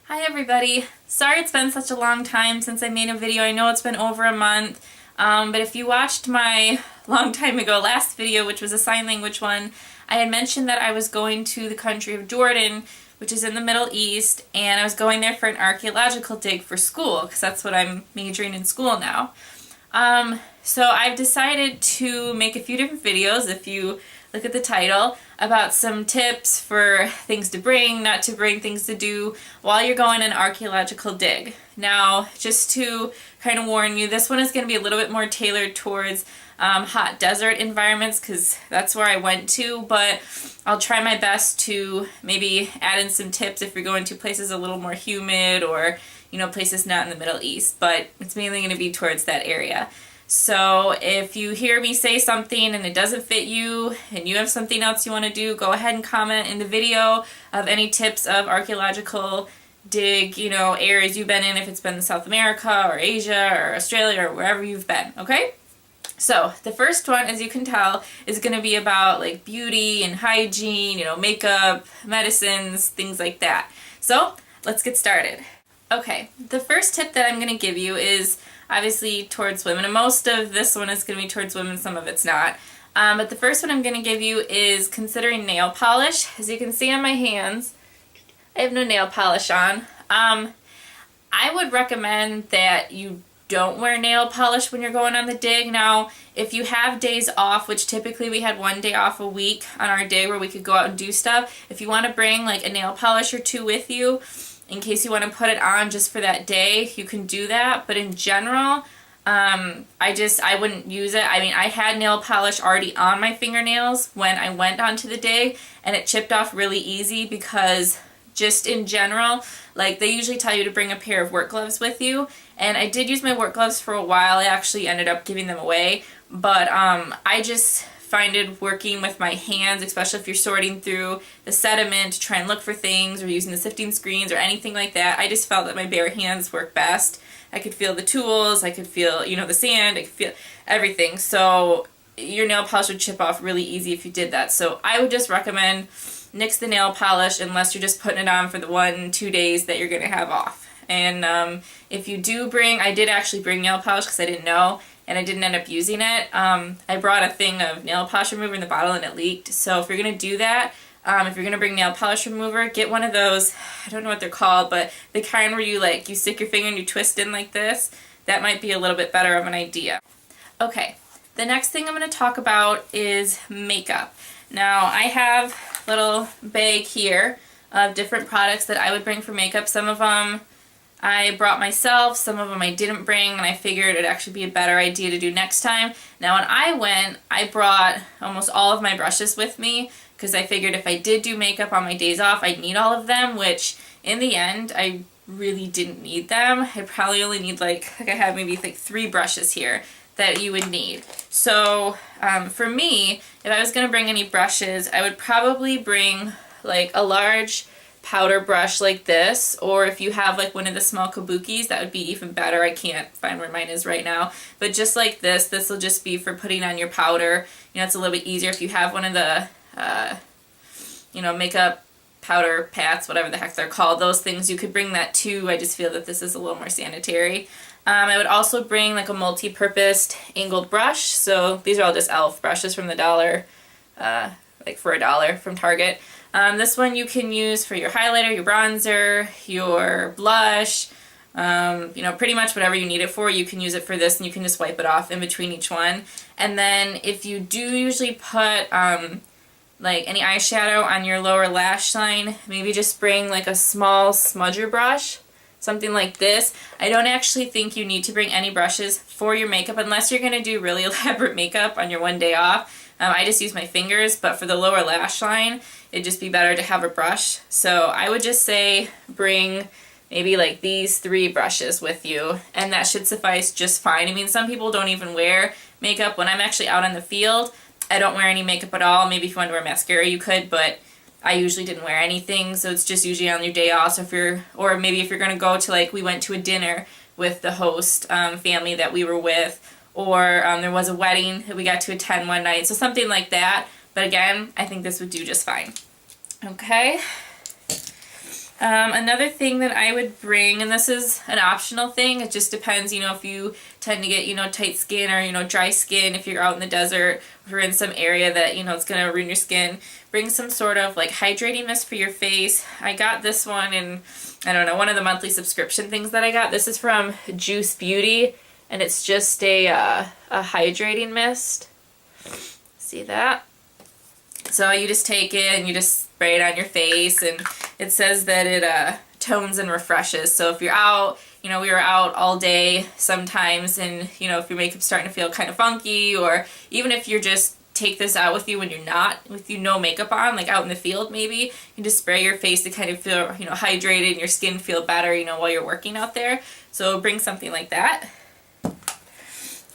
Hi everybody. Sorry it's been such a long time since I made a video. I know it's been over a month, but if you watched my long time ago last video, which was a sign language one, I had mentioned that I was going to the country of Jordan, which is in the Middle East, and I was going there for an archaeological dig for school, because that's what I'm majoring in school now. So I've decided to make a few different videos, if you look at the title, about some tips for things to bring, not to bring, things to do while you're going an archaeological dig. Now, just to kind of warn you, this one is going to be a little bit more tailored towards hot desert environments because that's where I went to, but I'll try my best to maybe add in some tips if you're going to places a little more humid or, you know, places not in the Middle East, but it's mainly going to be towards that area. So if you hear me say something and it doesn't fit you and you have something else you want to do, go ahead and comment in the video of any tips of archaeological dig, you know, areas you've been in, if it's been South America or Asia or Australia or wherever you've been, okay? So the first one, as you can tell, is going to be about like beauty and hygiene, you know, makeup, medicines, things like that. So let's get started. Okay, the first tip that I'm going to give you is obviously towards women, and most of this one is going to be towards women, some of it's not. But the first one I'm going to give you is considering nail polish. As you can see on my hands, I have no nail polish on. I would recommend that you don't wear nail polish when you're going on the dig. Now, if you have days off, which typically we had one day off a week on our day where we could go out and do stuff, if you want to bring like a nail polish or two with you, in case you want to put it on just for that day, you can do that. But in general, I wouldn't use it. I mean, I had nail polish already on my fingernails when I went onto the dig, and it chipped off really easy because just in general, like they usually tell you to bring a pair of work gloves with you. And I did use my work gloves for a while. I actually ended up giving them away. But I just find it working with my hands, especially if you're sorting through the sediment to try and look for things or using the sifting screens or anything like that. I just felt that my bare hands work best. I could feel the tools, I could feel, you know, the sand, I could feel everything. So your nail polish would chip off really easy if you did that. So I would just recommend nix the nail polish unless you're just putting it on for the 1-2 days that you're going to have off. And if you do bring, I did actually bring nail polish because I didn't know, and I didn't end up using it. I brought a thing of nail polish remover in the bottle and it leaked. So if you're going to do that, if you're going to bring nail polish remover, get one of those, I don't know what they're called, but the kind where you like, you stick your finger and you twist in like this. That might be a little bit better of an idea. Okay, the next thing I'm going to talk about is makeup. Now I have a little bag here of different products that I would bring for makeup. Some of them I brought myself, some of them I didn't bring, and I figured it'd actually be a better idea to do next time. Now when I went, I brought almost all of my brushes with me because I figured if I did do makeup on my days off, I'd need all of them, which in the end, I really didn't need them. I probably only need like I have maybe like 3 brushes here that you would need. So for me, if I was going to bring any brushes, I would probably bring like a large powder brush like this, or if you have like one of the small kabukis, that would be even better. I can't find where mine is right now, but just like this will just be for putting on your powder. You know, it's a little bit easier if you have one of the you know, makeup powder pats, whatever the heck they're called, those things, you could bring that too. I just feel that this is a little more sanitary. I would also bring like a multi-purpose angled brush. So these are all just e.l.f. brushes from the dollar, like for $1 from Target. This one you can use for your highlighter, your bronzer, your blush, you know, pretty much whatever you need it for, you can use it for this, and you can just wipe it off in between each one. And then if you do usually put like any eyeshadow on your lower lash line, maybe just bring like a small smudger brush, something like this. I don't actually think you need to bring any brushes for your makeup unless you're going to do really elaborate makeup on your one day off. I just use my fingers, but for the lower lash line, it'd just be better to have a brush. So I would just say bring maybe like these 3 brushes with you, and that should suffice just fine. I mean, some people don't even wear makeup. When I'm actually out in the field, I don't wear any makeup at all. Maybe if you wanted to wear mascara, you could, but I usually didn't wear anything, so it's just usually on your day off. So if you're, or maybe if you're going to go to, like, we went to a dinner with the host family that we were with, or there was a wedding that we got to attend one night, so something like that. But again, I think this would do just fine. Okay. Another thing that I would bring, and this is an optional thing, it just depends, you know, if you tend to get, you know, tight skin or, you know, dry skin, if you're out in the desert, if you're in some area that, you know, it's going to ruin your skin, bring some sort of like hydrating mist for your face. I got this one in, I don't know, one of the monthly subscription things that I got. This is from Juice Beauty, and it's just a hydrating mist. See that? So you just take it and you just spray it on your face, and it says that it tones and refreshes. So if you're out, you know, we were out all day sometimes, and, you know, if your makeup's starting to feel kind of funky, or even if you're just take this out with you when you're not, with you no makeup on, like out in the field maybe, you just spray your face to kind of feel, you know, hydrated and your skin feel better, you know, while you're working out there. So bring something like that.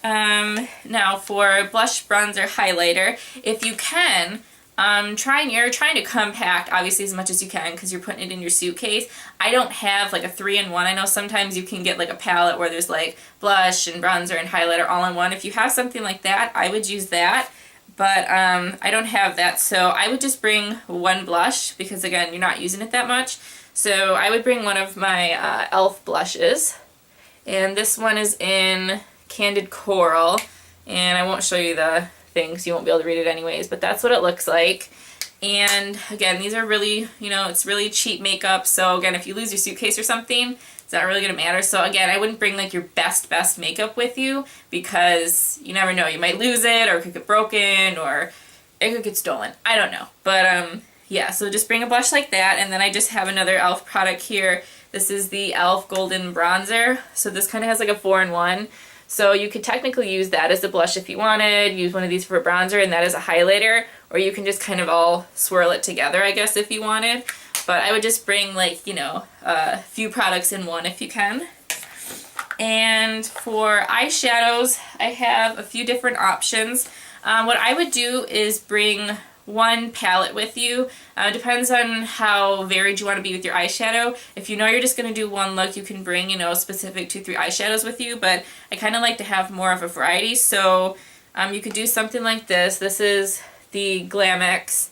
Now for blush, bronzer, highlighter, if you can, you're trying to compact obviously as much as you can because you're putting it in your suitcase. I don't have like a 3-in-1. I know sometimes you can get like a palette where there's like blush and bronzer and highlighter all in one. If you have something like that, I would use that. But I don't have that, so I would just bring one blush because, again, you're not using it that much. So I would bring one of my e.l.f. blushes, and this one is in Candid Coral, and I won't show you the things, you won't be able to read it anyways, but that's what it looks like. And again, these are really, you know, it's really cheap makeup, so again, if you lose your suitcase or something, it's not really going to matter. So again, I wouldn't bring like your best makeup with you because you never know, you might lose it, or it could get broken, or it could get stolen. I don't know. But yeah, so just bring a blush like that, and then I just have another e.l.f. product here. This is the e.l.f. Golden Bronzer. So this kind of has like a 4-in-1. So you could technically use that as a blush if you wanted, use one of these for a bronzer and that as a highlighter, or you can just kind of all swirl it together, I guess, if you wanted. But I would just bring, like, you know, a few products in one if you can. And for eyeshadows, I have a few different options. What I would do is bring one palette with you. Depends on how varied you want to be with your eyeshadow. If you know you're just going to do one look, you can bring, you know, specific 2-3 eyeshadows with you, but I kind of like to have more of a variety. So you could do something like this. This is the Glamex,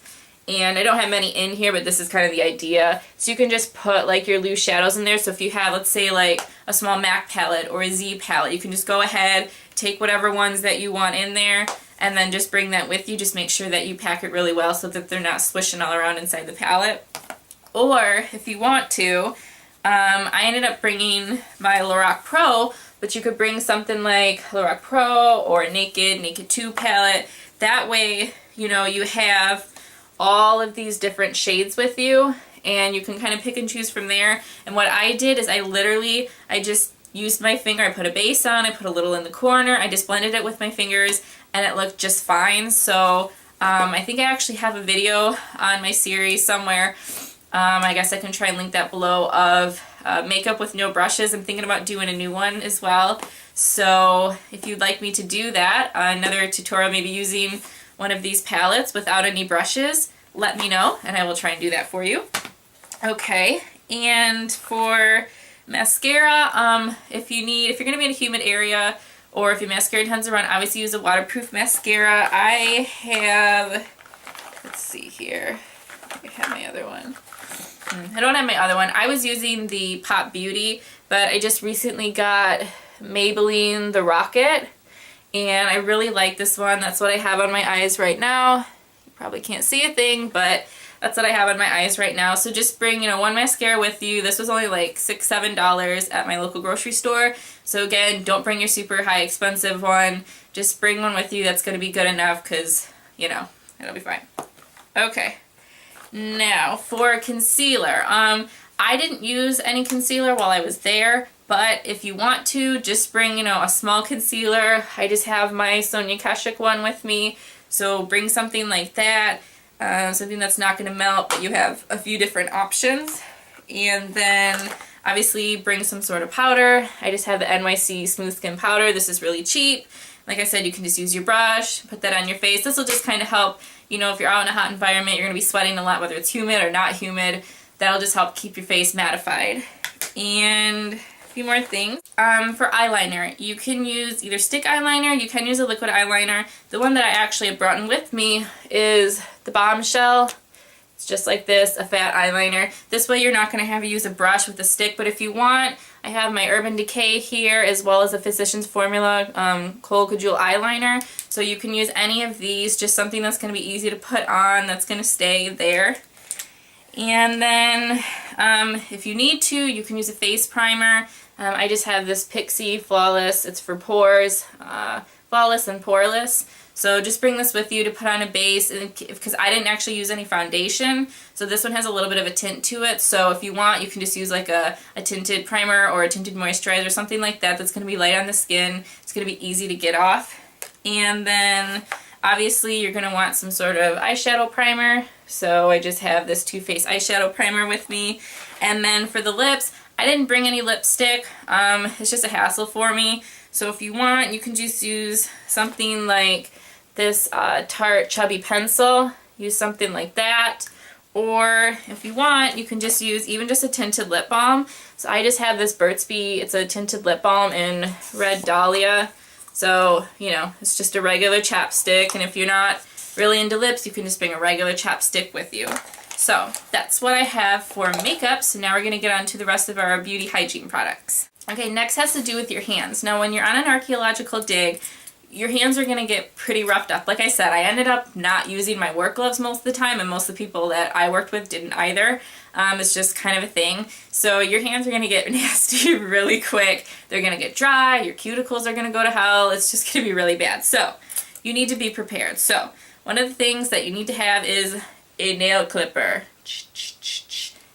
and I don't have many in here, but this is kind of the idea. So you can just put like your loose shadows in there. So if you have, let's say, like a small MAC palette or a Z palette, you can just go ahead, take whatever ones that you want in there, and then just bring that with you. Just make sure that you pack it really well so that they're not swishing all around inside the palette. Or if you want to, I ended up bringing my Lorac Pro, but you could bring something like Lorac Pro or Naked 2 palette. That way, you know, you have all of these different shades with you, and you can kind of pick and choose from there. And what I did is I just used my finger, I put a base on, I put a little in the corner, I just blended it with my fingers, and it looked just fine. So I think I actually have a video on my series somewhere. I guess I can try and link that below, of makeup with no brushes. I'm thinking about doing a new one as well. So if you'd like me to do that, another tutorial maybe using one of these palettes without any brushes, let me know and I will try and do that for you. Okay, and for mascara, if you're going to be in a humid area, or if your mascara tends to run, obviously use a waterproof mascara. I have, let's see here, I have my other one. I don't have my other one. I was using the Pop Beauty, but I just recently got Maybelline The Rocket, and I really like this one. That's what I have on my eyes right now. You probably can't see a thing, but that's what I have on my eyes right now. So just bring, you know, one mascara with you. This was only like $6-7 at my local grocery store. So again, don't bring your super high expensive one. Just bring one with you that's going to be good enough, because, you know, it'll be fine. Okay. Now for concealer. I didn't use any concealer while I was there, but if you want to, just bring, you know, a small concealer. I just have my Sonia Kashuk one with me. So bring something like that. Something that's not going to melt, but you have a few different options. And then obviously bring some sort of powder. I just have the NYC Smooth Skin Powder. This is really cheap. Like I said, you can just use your brush, put that on your face. This will just kind of help, you know, if you're out in a hot environment, you're going to be sweating a lot, whether it's humid or not humid. That'll just help keep your face mattified. And a few more things. For eyeliner, you can use either stick eyeliner, you can use a liquid eyeliner. The one that I actually have brought in with me is the Bombshell. It's just like this, a fat eyeliner. This way you're not going to have to use a brush with a stick, but if you want, I have my Urban Decay here as well as a Physicians Formula Kohl Kajal eyeliner. So you can use any of these, just something that's going to be easy to put on, that's going to stay there. And then if you need to, you can use a face primer. I just have this Pixie Flawless. It's for pores, flawless and poreless. So just bring this with you to put on a base, because I didn't actually use any foundation, so this one has a little bit of a tint to it. So if you want, you can just use like a tinted primer or a tinted moisturizer, something like that that's going to be light on the skin. It's going to be easy to get off. And then obviously you're going to want some sort of eyeshadow primer. So I just have this Too Faced eyeshadow primer with me. And then for the lips, I didn't bring any lipstick. It's just a hassle for me. So if you want, you can just use something like this Tarte Chubby Pencil. Use something like that. Or if you want, you can just use even just a tinted lip balm. So I just have this Burt's Bees. It's a tinted lip balm in Red Dahlia. So, you know, it's just a regular chapstick. And if you're not really into lips, you can just bring a regular chapstick with you. So that's what I have for makeup. So now we're going to get on to the rest of our beauty hygiene products. Okay, next has to do with your hands. Now when you're on an archaeological dig, your hands are going to get pretty roughed up. Like I said, I ended up not using my work gloves most of the time, and most of the people that I worked with didn't either. It's just kind of a thing. So your hands are going to get nasty really quick. They're going to get dry. Your cuticles are going to go to hell. It's just going to be really bad. So you need to be prepared. So one of the things that you need to have is a nail clipper.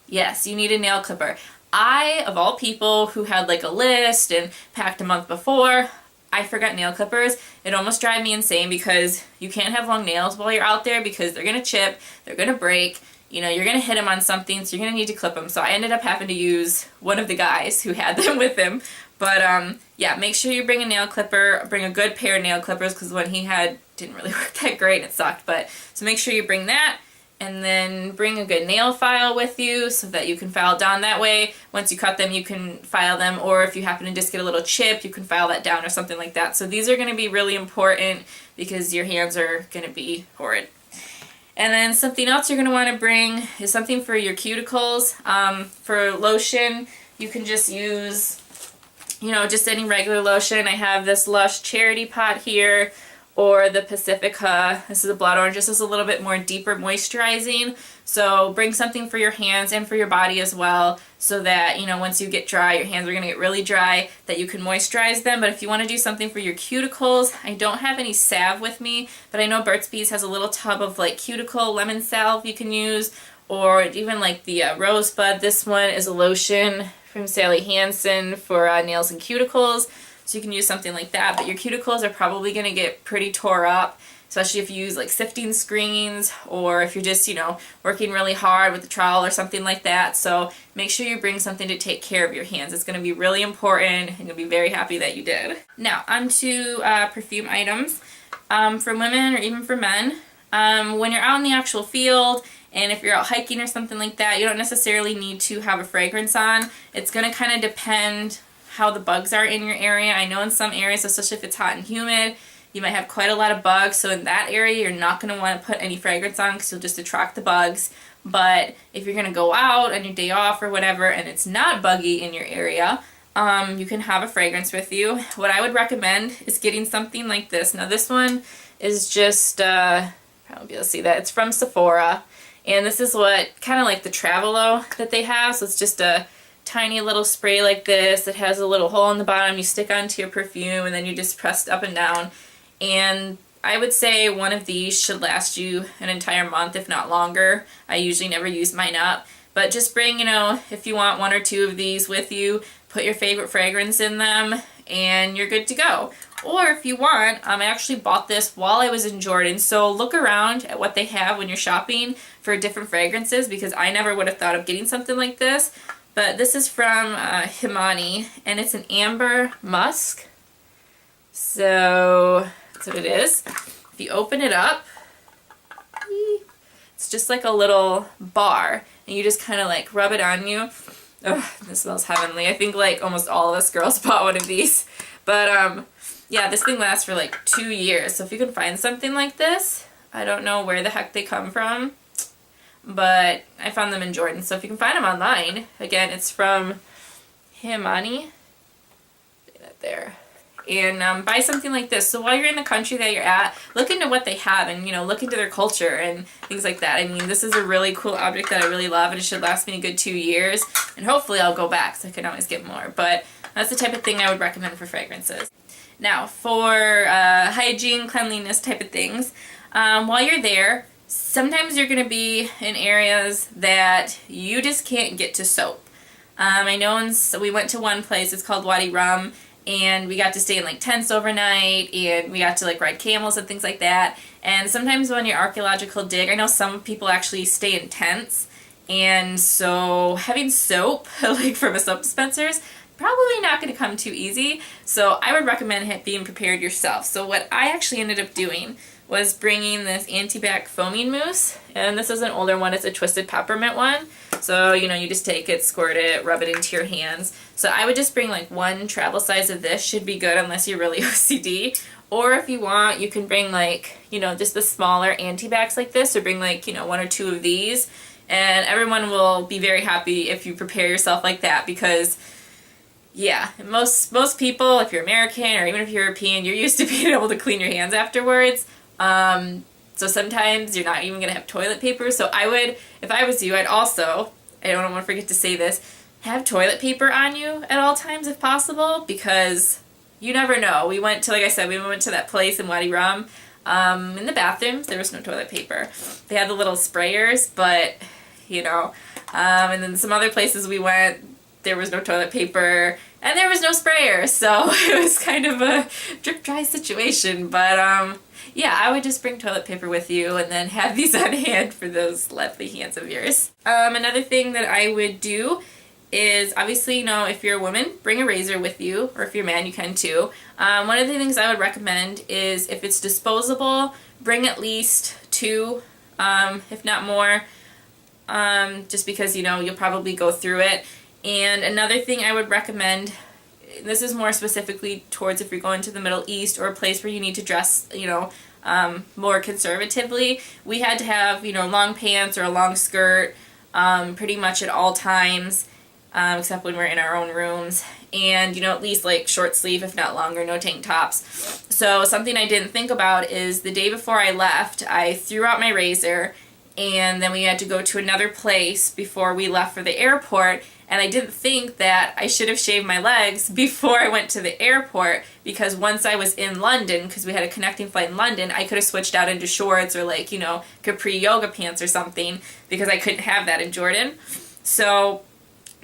Yes, you need a nail clipper. I, of all people who had like a list and packed a month before, I forgot nail clippers. It almost drives me insane because you can't have long nails while you're out there because they're going to chip, they're going to break, you know, you're going to hit them on something, so you're going to need to clip them. So I ended up having to use one of the guys who had them with him. But yeah, make sure you bring a nail clipper, bring a good pair of nail clippers, because what he had didn't really work that great and it sucked. But so make sure you bring that. And then bring a good nail file with you so that you can file down that way. Once you cut them, you can file them, or if you happen to just get a little chip, you can file that down or something like that. So these are going to be really important because your hands are going to be horrid. And then something else you're going to want to bring is something for your cuticles. For lotion, you can just use, you know, just any regular lotion. I have this Lush Charity Pot here, or the Pacifica. This is a blood orange. This is a little bit more deeper moisturizing. So bring something for your hands and for your body as well, so that, you know, once you get dry, your hands are going to get really dry, that you can moisturize them. But if you want to do something for your cuticles, I don't have any salve with me, but I know Burt's Bees has a little tub of like cuticle lemon salve you can use, or even like the Rosebud. This one is a lotion from Sally Hansen for nails and cuticles. So you can use something like that, but your cuticles are probably going to get pretty tore up, especially if you use like sifting screens, or if you're just, you know, working really hard with the trowel or something like that. So make sure you bring something to take care of your hands. It's going to be really important, and you'll be very happy that you did. Now, onto perfume items for women or even for men. When you're out in the actual field, and if you're out hiking or something like that, you don't necessarily need to have a fragrance on. It's going to kind of depend how the bugs are in your area. I know in some areas, especially if it's hot and humid, you might have quite a lot of bugs. So in that area, you're not going to want to put any fragrance on because you'll just attract the bugs. But if you're going to go out on your day off or whatever and it's not buggy in your area, you can have a fragrance with you. What I would recommend is getting something like this. Now this one is just, probably be able to see that. It's from Sephora. And this is what, kind of like the Travelo that they have. So it's just a tiny little spray like this. It has a little hole in the bottom you stick onto your perfume, and then you just press it up and down. And I would say one of these should last you an entire month, if not longer. I usually never use mine up. But just bring, you know, if you want one or two of these with you, put your favorite fragrance in them, and you're good to go. Or if you want, I actually bought this while I was in Jordan, so look around at what they have when you're shopping for different fragrances, because I never would have thought of getting something like this. But this is from Hygiene, and it's an amber musk. So that's what it is. If you open it up, it's just like a little bar, and you just kind of like rub it on you. Oh, this smells heavenly. I think like almost all of us girls bought one of these. But yeah, this thing lasts for like 2 years. So if you can find something like this, I don't know where the heck they come from. but I found them in Jordan. So if you can find them online, again, it's from Hygiene. There. And buy something like this. So while you're in the country that you're at, look into what they have and, you know, look into their culture and things like that. I mean, this is a really cool object that I really love, and it should last me a good 2 years. And hopefully I'll go back so I can always get more. But that's the type of thing I would recommend for fragrances. Now, for hygiene, cleanliness type of things, while you're there, sometimes you're going to be in areas that you just can't get to soap. I know we went to one place, it's called Wadi Rum, and we got to stay in like tents overnight, and we got to like ride camels and things like that. And sometimes when you're archaeological dig, I know some people actually stay in tents, and so having soap like from a soap dispenser's probably not going to come too easy. So I would recommend being prepared yourself. So what I actually ended up doing was bringing this anti-bac foaming mousse, and this is an older one, it's a twisted peppermint one. So, you know, you just take it, squirt it, rub it into your hands. So I would just bring like one travel size of this, should be good unless you're really OCD. Or if you want, you can bring like, you know, just the smaller anti-bacs like this, or bring like, you know, 1 or 2 of these. And everyone will be very happy if you prepare yourself like that, because yeah, most people, if you're American or even if you're European, you're used to being able to clean your hands afterwards. So sometimes you're not even going to have toilet paper. So I would, if I was you, I'd also, I don't want to forget to say this, have toilet paper on you at all times if possible, because you never know. We went to, like I said, we went to that place in Wadi Rum. In the bathrooms, there was no toilet paper. They had the little sprayers, but, you know, and then some other places we went, there was no toilet paper, and there was no sprayer, so it was kind of a drip dry situation. But yeah, I would just bring toilet paper with you and then have these on hand for those lovely hands of yours. Another thing that I would do is, obviously, you know, if you're a woman, bring a razor with you, or if you're a man, you can too. One of the things I would recommend is, if it's disposable, bring at least 2, if not more, just because, you know, you'll probably go through it. And another thing I would recommend, this is more specifically towards if you're going to the Middle East or a place where you need to dress, you know, more conservatively. We had to have, you know, long pants or a long skirt pretty much at all times, except when we're in our own rooms. And, you know, at least like short sleeve, if not longer, no tank tops. So something I didn't think about is the day before I left, I threw out my razor, and then we had to go to another place before we left for the airport. And I didn't think that I should have shaved my legs before I went to the airport, because once I was in London, because we had a connecting flight in London, I could have switched out into shorts or like, you know, capri yoga pants or something, because I couldn't have that in Jordan. So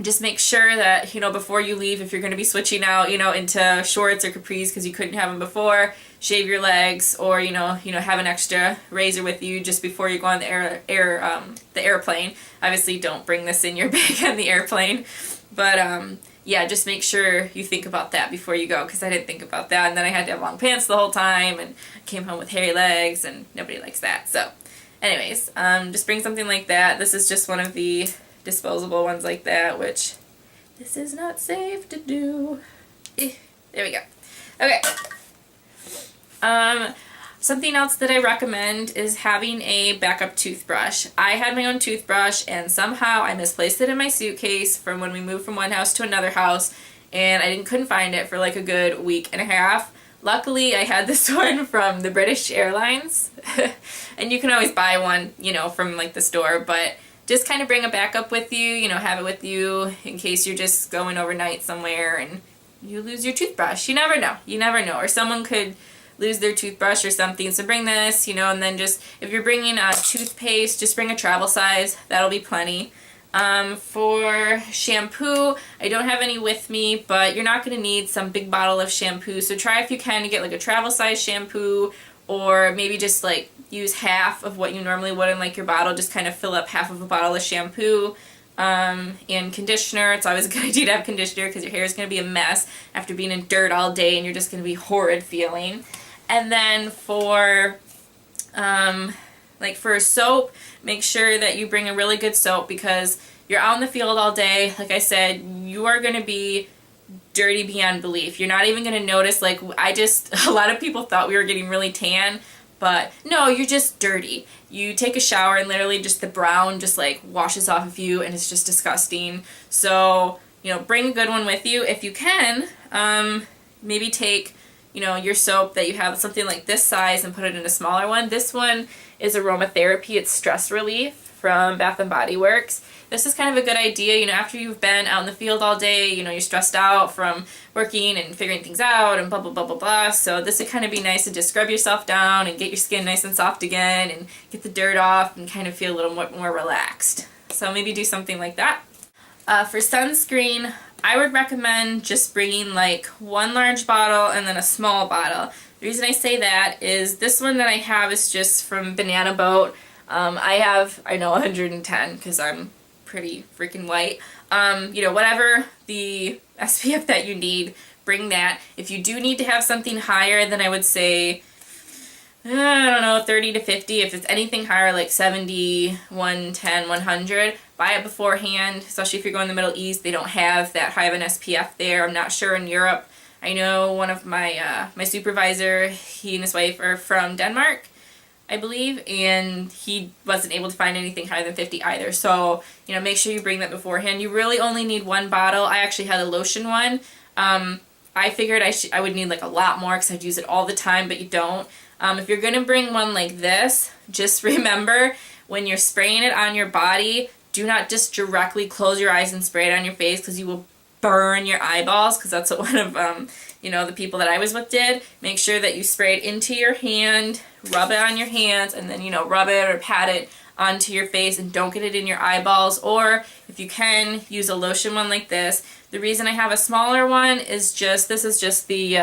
just make sure that, you know, before you leave, if you're going to be switching out, you know, into shorts or capris because you couldn't have them before, shave your legs, or, you know, have an extra razor with you just before you go on the airplane. Obviously, don't bring this in your bag on the airplane, but yeah, just make sure you think about that before you go, because I didn't think about that, and then I had to have long pants the whole time, and came home with hairy legs, and nobody likes that. So, anyways, just bring something like that. This is just one of the disposable ones like that, which this is not safe to do. There we go. Okay. Something else that I recommend is having a backup toothbrush. I had my own toothbrush, and somehow I misplaced it in my suitcase from when we moved from one house to another house, and I couldn't find it for like a good week and a half. Luckily, I had this one from the British Airlines, and you can always buy one, you know, from like the store, but just kind of bring a backup with you, you know, have it with you in case you're just going overnight somewhere and you lose your toothbrush. You never know. You never know. Or someone could lose their toothbrush or something. So bring this, you know, and then just, if you're bringing a toothpaste, just bring a travel size. That'll be plenty. For shampoo, I don't have any with me, but you're not going to need some big bottle of shampoo. So try, if you can, to get like a travel size shampoo, or maybe just like use half of what you normally would in like your bottle. Just kind of fill up half of a bottle of shampoo. And conditioner. It's always a good idea to have conditioner, because your hair is going to be a mess after being in dirt all day, and you're just going to be horrid feeling. And then for like for soap, make sure that you bring a really good soap, because you're out in the field all day. Like I said, you are going to be dirty beyond belief. You're not even going to notice. Like, a lot of people thought we were getting really tan, But no, you're just dirty. You take a shower and literally just the brown just like washes off of you and it's just disgusting. So, you know, bring a good one with you if you can. Maybe take, you know, your soap that you have something like this size and put it in a smaller one. This one is aromatherapy. It's stress relief from Bath and Body Works. This is kind of a good idea, you know, after you've been out in the field all day, you know, you're stressed out from working and figuring things out and blah, blah, blah, blah, blah. So this would kind of be nice to just scrub yourself down and get your skin nice and soft again and get the dirt off and kind of feel a little more relaxed. So maybe do something like that. For sunscreen, I would recommend just bringing like one large bottle and then a small bottle. The reason I say that is this one that I have is just from Banana Boat. I know 110 because I'm pretty freaking white. You know, whatever the SPF that you need, bring that. If you do need to have something higher, then I would say, I don't know, 30 to 50. If it's anything higher, like 70, 110, 100, buy it beforehand, especially if you're going to the Middle East. They don't have that high of an SPF there. I'm not sure in Europe. I know one of my, my supervisor, he and his wife are from Denmark, I believe, and he wasn't able to find anything higher than 50 either. So, you know, make sure you bring that beforehand. You really only need one bottle. I actually had a lotion one. I figured I would need like a lot more because I'd use it all the time, but you don't. If you're going to bring one like this, just remember when you're spraying it on your body, do not just directly close your eyes and spray it on your face because you will burn your eyeballs, because that's what one of you know, the people that I was with did. Make sure that you spray it into your hand, rub it on your hands, and then, you know, rub it or pat it onto your face, and don't get it in your eyeballs. Or if you can, use a lotion one like this. The reason I have a smaller one is just, this is just the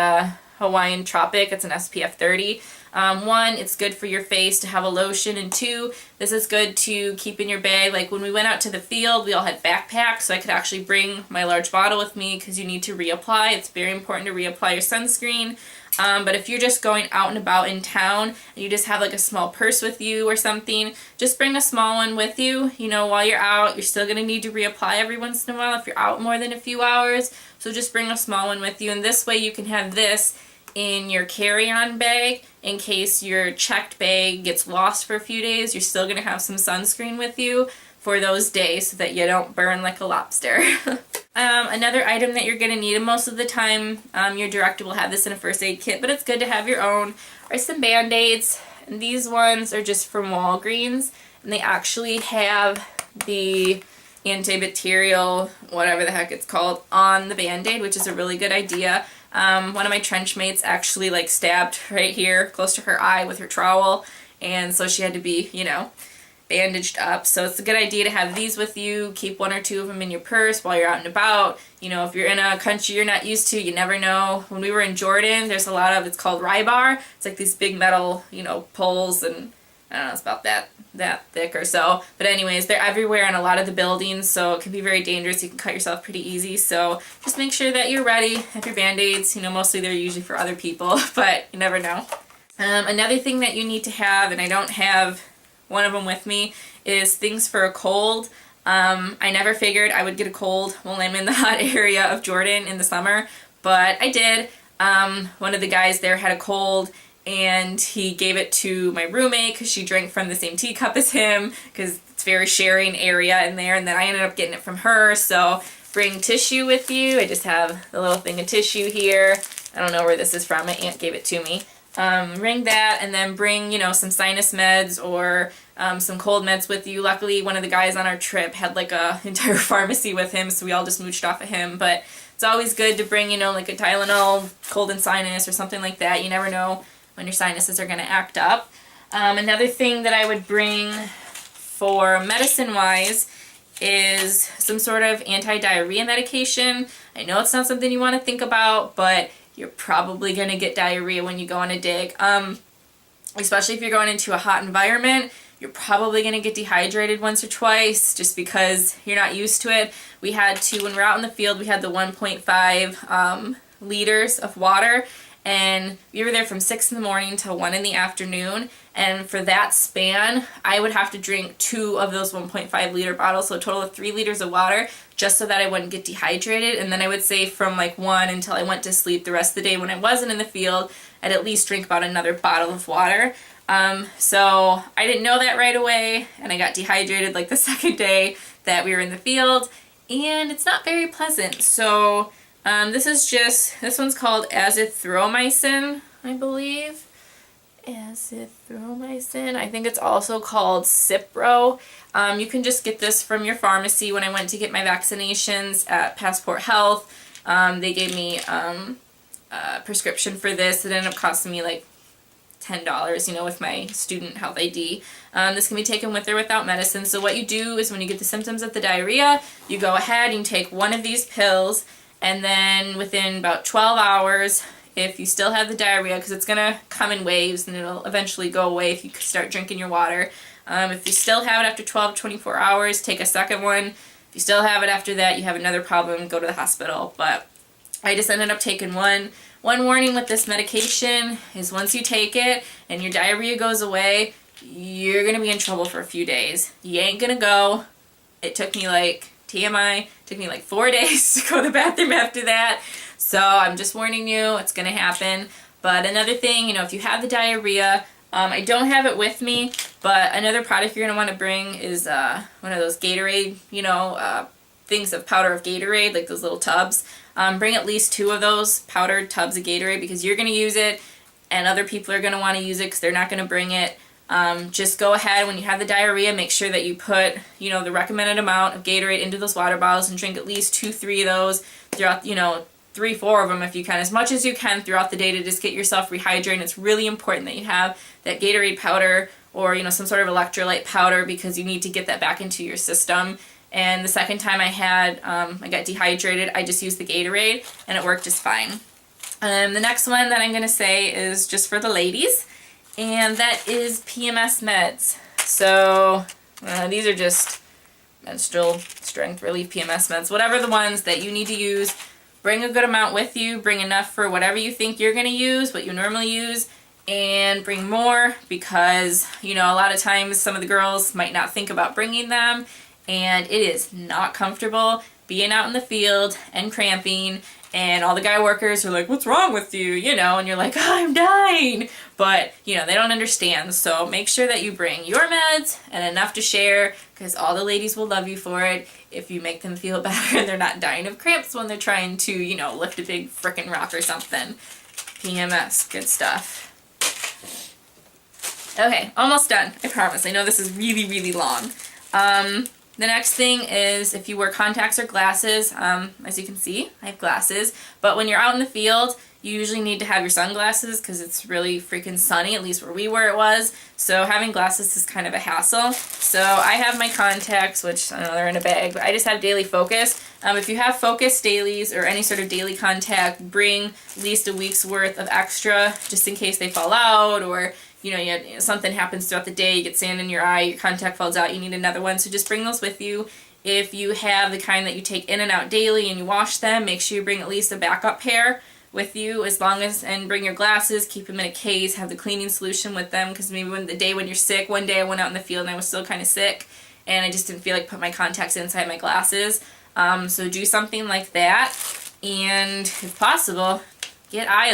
Hawaiian Tropic. It's an SPF 30. One, it's good for your face to have a lotion, and two, this is good to keep in your bag. Like when we went out to the field, we all had backpacks, so I could actually bring my large bottle with me because you need to reapply. It's very important to reapply your sunscreen. But if you're just going out and about in town and you just have like a small purse with you or something, just bring a small one with you. You know, while you're out, you're still going to need to reapply every once in a while if you're out more than a few hours. So just bring a small one with you, and this way you can have this in your carry-on bag in case your checked bag gets lost for a few days. You're still going to have some sunscreen with you for those days so that you don't burn like a lobster. Another item that you're going to need most of the time, your director will have this in a first aid kit, but it's good to have your own, are some Band-Aids. And these ones are just from Walgreens, and they actually have the antibacterial, whatever the heck it's called, on the Band-Aid, which is a really good idea. One of my trench mates actually like stabbed right here close to her eye with her trowel, and so she had to be, you know, bandaged up. So it's a good idea to have these with you. Keep one or two of them in your purse while you're out and about. You know, if you're in a country you're not used to, you never know. When we were in Jordan, there's a lot of, it's called Rybar. It's like these big metal, you know, poles, and I don't know, it's about that thick or so. But anyways, they're everywhere in a lot of the buildings, so it can be very dangerous. You can cut yourself pretty easy. So just make sure that you're ready. Have your Band-Aids. You know, mostly they're usually for other people, but you never know. Another thing that you need to have, and I don't have one of them with me, is things for a cold. I never figured I would get a cold when I'm in the hot area of Jordan in the summer, but I did. One of the guys there had a cold, and he gave it to my roommate because she drank from the same teacup as him, because it's very sharing area in there, and then I ended up getting it from her. So bring tissue with you. I just have the little thing of tissue here. I don't know where this is from. My aunt gave it to me. Bring that, and then bring, you know, some sinus meds or some cold meds with you. Luckily, one of the guys on our trip had like a entire pharmacy with him, so we all just mooched off of him. But it's always good to bring, you know, like a Tylenol, cold and sinus, or something like that. You never know when your sinuses are going to act up. Another thing that I would bring for medicine-wise is some sort of anti-diarrhea medication. I know it's not something you want to think about, but you're probably going to get diarrhea when you go on a dig. Especially if you're going into a hot environment, you're probably going to get dehydrated once or twice just because you're not used to it. We had to, when we're out in the field, we had the 1.5 liters of water, and we were there from 6 in the morning till 1 in the afternoon, and for that span I would have to drink 2 of those 1.5 liter bottles, so a total of 3 liters of water, just so that I wouldn't get dehydrated. And then I would say from like 1 until I went to sleep the rest of the day when I wasn't in the field, I'd at least drink about another bottle of water. So I didn't know that right away, and I got dehydrated like the second day that we were in the field, and it's not very pleasant. So this one's called azithromycin, I believe. Azithromycin. I think it's also called Cipro. You can just get this from your pharmacy. When I went to get my vaccinations at Passport Health, they gave me a prescription for this. It ended up costing me like $10, you know, with my student health ID. This can be taken with or without medicine. So what you do is when you get the symptoms of the diarrhea, you go ahead and take one of these pills, and then within about 12 hours, if you still have the diarrhea, because it's going to come in waves and it'll eventually go away if you start drinking your water. If you still have it after 12 to 24 hours, take a second one. If you still have it after that, you have another problem, go to the hospital. But I just ended up taking one. One warning with this medication is once you take it and your diarrhea goes away, you're going to be in trouble for a few days. You ain't going to go. It took me like, TMI, took me like 4 days to go to the bathroom after that. So I'm just warning you, it's going to happen. But another thing, you know, if you have the diarrhea, I don't have it with me, but another product you're going to want to bring is one of those Gatorade, you know, things of powder of Gatorade, like those little tubs. Bring at least 2 of those powdered tubs of Gatorade because you're going to use it and other people are going to want to use it because they're not going to bring it. Just go ahead when you have the diarrhea, make sure that you put, you know, the recommended amount of Gatorade into those water bottles and drink at least 2-3 of those throughout, you know, 3-4 of them if you can, as much as you can throughout the day to just get yourself rehydrated. It's really important that you have that Gatorade powder or, you know, some sort of electrolyte powder because you need to get that back into your system. And the second time I got dehydrated, I just used the Gatorade and it worked just fine. The next one that I'm going to say is just for the ladies, and that is PMS meds. So these are just menstrual strength relief PMS meds, whatever the ones that you need to use. Bring a good amount with you, bring enough for whatever you think you're going to use, what you normally use, and bring more because, you know, a lot of times some of the girls might not think about bringing them, and it is not comfortable being out in the field and cramping, and all the guy workers are like, what's wrong with you, you know, and you're like, oh, I'm dying, but, you know, they don't understand. So make sure that you bring your meds and enough to share because all the ladies will love you for it if you make them feel better and they're not dying of cramps when they're trying to, you know, lift a big frickin' rock or something. PMS, good stuff. Okay, almost done, I promise. I know this is really, really long. The next thing is if you wear contacts or glasses, as you can see, I have glasses, but when you're out in the field, you usually need to have your sunglasses because it's really freaking sunny, at least where we were it was, so having glasses is kind of a hassle. So I have my contacts, which I know they're in a bag, but I just have daily focus. If you have focus dailies or any sort of daily contact, bring at least a week's worth of extra just in case they fall out or you know, something happens throughout the day, you get sand in your eye, your contact falls out, you need another one, so just bring those with you. If you have the kind that you take in and out daily and you wash them, make sure you bring at least a backup pair with you and bring your glasses, keep them in a case, have the cleaning solution with them, because maybe when you're sick, one day I went out in the field and I was still kind of sick, and I just didn't feel like putting my contacts inside my glasses. So do something like that, and if possible, get eye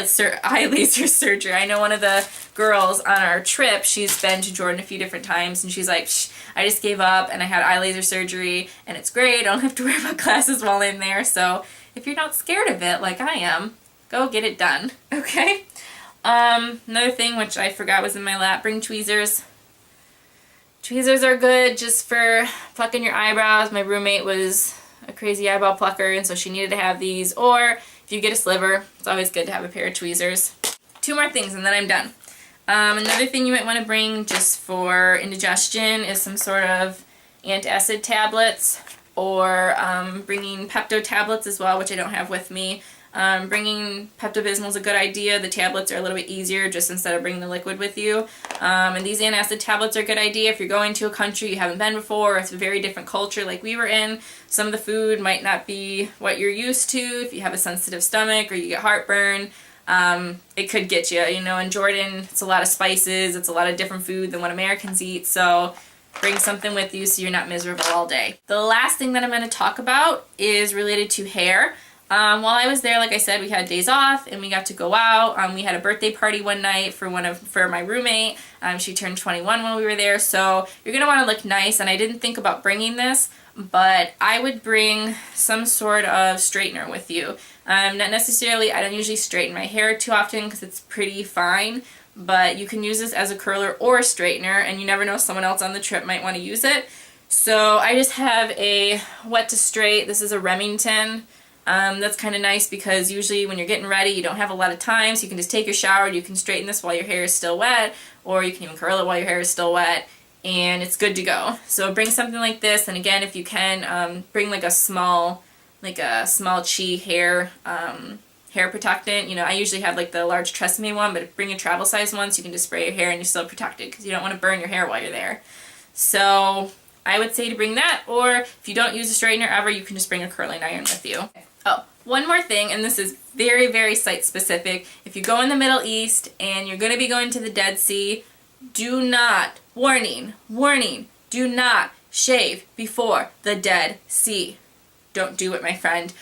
laser surgery. I know one of the girls on our trip, she's been to Jordan a few different times, and she's like, I just gave up and I had eye laser surgery, and it's great. I don't have to wear my glasses while I'm there. So if you're not scared of it like I am, go get it done, okay? Another thing which I forgot was in my lap, bring tweezers. Tweezers are good just for plucking your eyebrows. My roommate was a crazy eyebrow plucker, and so she needed to have these, or if you get a sliver, it's always good to have a pair of tweezers. 2 more things and then I'm done. Another thing you might want to bring just for indigestion is some sort of antacid tablets, or bringing Pepto tablets as well, which I don't have with me. Bringing Pepto-Bismol is a good idea. The tablets are a little bit easier just instead of bringing the liquid with you. And these antacid tablets are a good idea if you're going to a country you haven't been before, or it's a very different culture like we were in. Some of the food might not be what you're used to. If you have a sensitive stomach or you get heartburn, it could get you. You know, in Jordan, it's a lot of spices, it's a lot of different food than what Americans eat, so bring something with you so you're not miserable all day. The last thing that I'm going to talk about is related to hair. While I was there, like I said, we had days off and we got to go out. We had a birthday party one night for my roommate. She turned 21 when we were there, so you're gonna want to look nice. And I didn't think about bringing this, but I would bring some sort of straightener with you. Not necessarily, I don't usually straighten my hair too often because it's pretty fine, but you can use this as a curler or a straightener, and you never know, someone else on the trip might want to use it. So I just have a wet to straight. This is a Remington. That's kind of nice because usually when you're getting ready you don't have a lot of time, so you can just take your shower, you can straighten this while your hair is still wet, or you can even curl it while your hair is still wet, and it's good to go. So bring something like this, and again, if you can, bring like a small Chi hair hair protectant. You know, I usually have like the large Tresemme one, but bring a travel size one so you can just spray your hair and you're still protected because you don't want to burn your hair while you're there. So I would say to bring that, or if you don't use a straightener ever, you can just bring a curling iron with you. Oh, one more thing, and this is very, very site specific. If you go in the Middle East and you're going to be going to the Dead Sea, do not, warning, do not shave before the Dead Sea. Don't do it, my friend.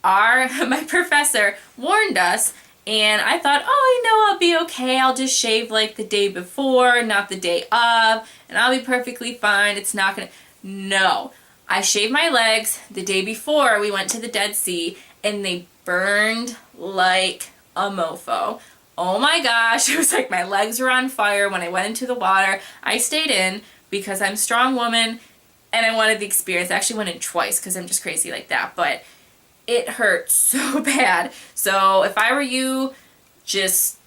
My professor warned us, and I thought, oh, you know, I'll be okay. I'll just shave like the day before, not the day of, and I'll be perfectly fine. It's not gonna... No. I shaved my legs the day before we went to the Dead Sea, and they burned like a mofo. Oh my gosh, it was like my legs were on fire when I went into the water. I stayed in because I'm a strong woman and I wanted the experience. I actually went in twice because I'm just crazy like that, but it hurt so bad. So if I were you, just,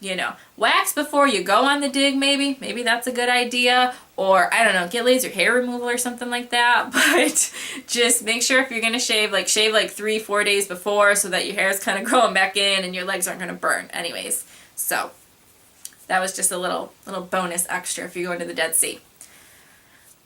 you know, wax before you go on the dig maybe. Maybe that's a good idea. Or, I don't know, get laser hair removal or something like that. But just make sure if you're going to shave like 3-4 days before so that your hair is kind of growing back in and your legs aren't going to burn anyways. So that was just a little bonus extra if you go into the Dead Sea.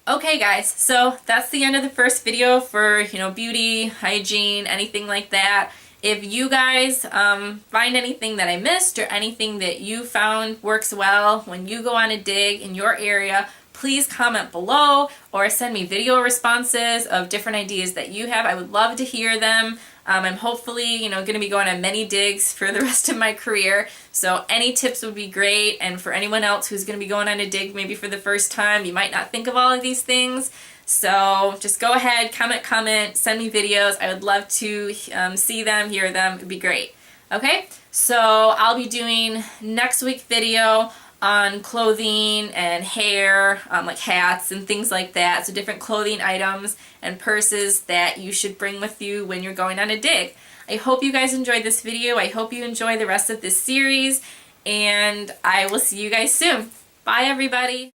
Okay guys, so that's the end of the first video for, you know, beauty, hygiene, anything like that. If you guys find anything that I missed or anything that you found works well when you go on a dig in your area, please comment below or send me video responses of different ideas that you have. I would love to hear them. I'm hopefully, you know, going to be going on many digs for the rest of my career, so any tips would be great. And for anyone else who's going to be going on a dig maybe for the first time, you might not think of all of these things. So just go ahead, comment, send me videos. I would love to see them, hear them. It would be great. Okay, so I'll be doing next week's video on clothing and hair, like hats and things like that. So different clothing items and purses that you should bring with you when you're going on a dig. I hope you guys enjoyed this video. I hope you enjoy the rest of this series, and I will see you guys soon. Bye everybody.